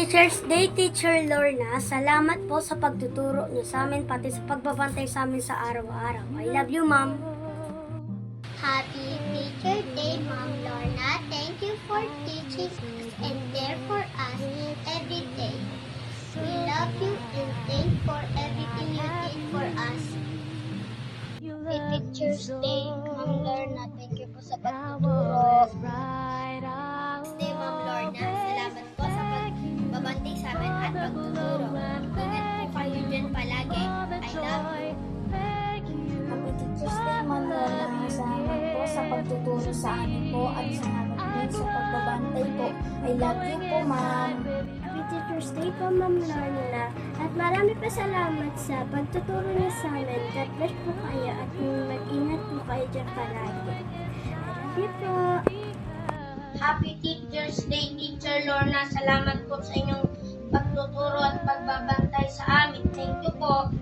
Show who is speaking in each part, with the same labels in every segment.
Speaker 1: Teacher's Day, Teacher Lorna. Salamat po sa pagtuturo niyo sa amin, pati sa pagbabantay sa amin sa araw-araw. I love you, Ma'am.
Speaker 2: Happy Teacher Day, Ma'am Lorna. Thank you for teaching us and there for us every day. We love you and thank for everything you did for us. Happy Teacher's Day, Ma'am Lorna. Thank you po sa pagtuturo. Day, Ma'am Lorna. Salamat po sa pagbabantay sa amin at pagtuturo. Ingat po kayo dyan palagi. I love you.
Speaker 3: Happy Teacher's Day, Ma'am Lorna. Salamat po sa pagtuturo sa amin po at salamat din sa pagbabantay po. I love you po, Ma'am.
Speaker 1: Happy Teacher's Day po, Ma'am Lorna. At marami pa salamat sa pagtuturo niyo sa amin. God bless po kayo at mag-ingat po kayo dyan palagi. I love you po.
Speaker 2: Happy Teacher's Day, Teacher Lorna. Salamat po sa inyong pagtuturo at pagbabantay sa amin. Thank you po.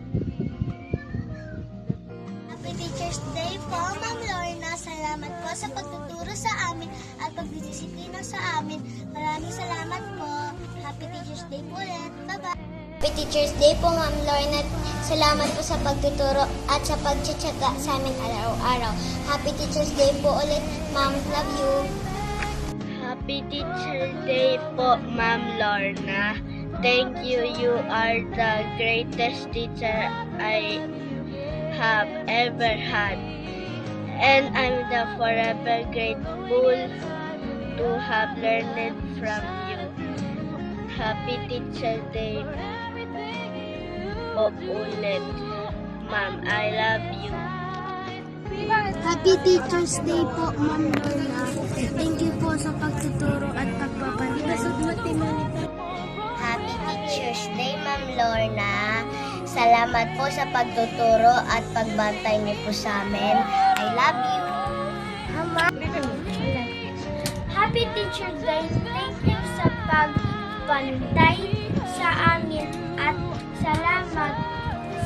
Speaker 2: Happy Teacher's Day po, Ma'am Lorna. Salamat po sa pagtuturo sa amin at pagdidisiplina sa amin. Maraming salamat po. Happy Teacher's Day po ulit. Bye-bye. Happy Teacher's Day po, Ma'am Lorna. Salamat po sa pagtuturo at sa pagtsatsaga sa amin araw-araw. Happy Teacher's Day po ulit, Ma'am. Love you.
Speaker 4: Happy Teacher's Day po, Ma'am Lorna. Thank you. You are the greatest teacher I have ever had. And I'm the forever grateful to have learned from you. Happy Teacher's Day po ulit, Ma'am. I love you.
Speaker 1: Happy Teacher's Day po, Ma'am Lorna. Thank you po sa pagtuturo at pagbabantay.
Speaker 2: Happy Teacher's Day, Ma'am Lorna. Salamat po sa pagtuturo at pagbantay niyo po sa amin. I love you.
Speaker 1: Happy Teacher's Day. Thank you sa pagbantay sa amin at salamat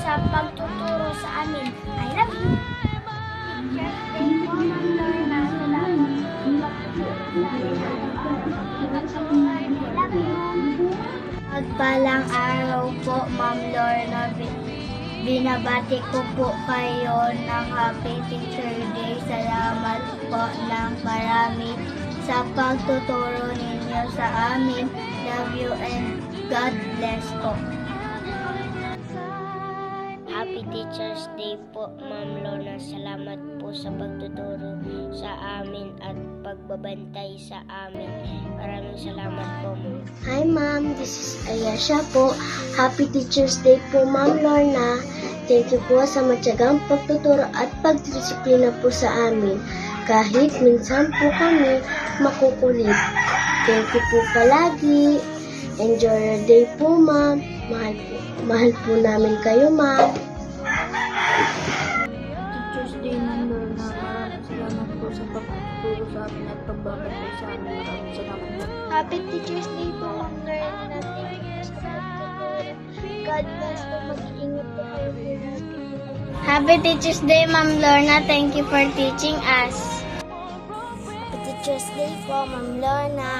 Speaker 1: sa pagtuturo sa amin. I love you. Teacher's Day po, Ma'am Lorna. Salamat sa pagtuturo sa amin. I love you. Pagpalang araw po, Ma'am Lorna. Binabati ko po kayo ng Happy Teacher Day. Salamat po ng marami sa pagtuturo ninyo sa amin. Love you and God bless po.
Speaker 4: Happy Teacher's Day po, Ma'am Lorna. Salamat po sa pagtuturo sa amin at pagbabantay sa amin. Maraming salamat po, Ma'am.
Speaker 2: Hi, Ma'am. This is Ayesha po. Happy Teacher's Day po, Ma'am Lorna. Thank you po sa matyagang pagtuturo at pagdisiplina po sa amin. Kahit minsan po kami makukulit. Thank you po palagi. Enjoy your day po, Ma'am. Mahal po namin kayo, Ma'am.
Speaker 3: Teacher's Day, Ma'am Lorna. Maraming salamat po sa pagtuturo sa amin at pagbabantay sa amin. Maraming salamat po.
Speaker 2: Happy Teacher's Day po, Ma'am Lorna. Thank you sa pagtuturo. God bless po. Mag-iingat po kayo palagi.
Speaker 4: Happy Teacher's Day, Ma'am Lorna. Thank you for teaching us.
Speaker 2: Happy Teacher's Day po, Ma'am Lorna.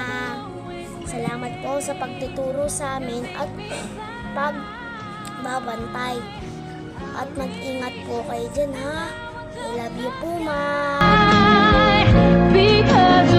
Speaker 2: Salamat po sa pagtuturo sa amin at pagbabantay. At mag-ingat po kayo dyan, ha? I love you po, Ma'am.
Speaker 5: Because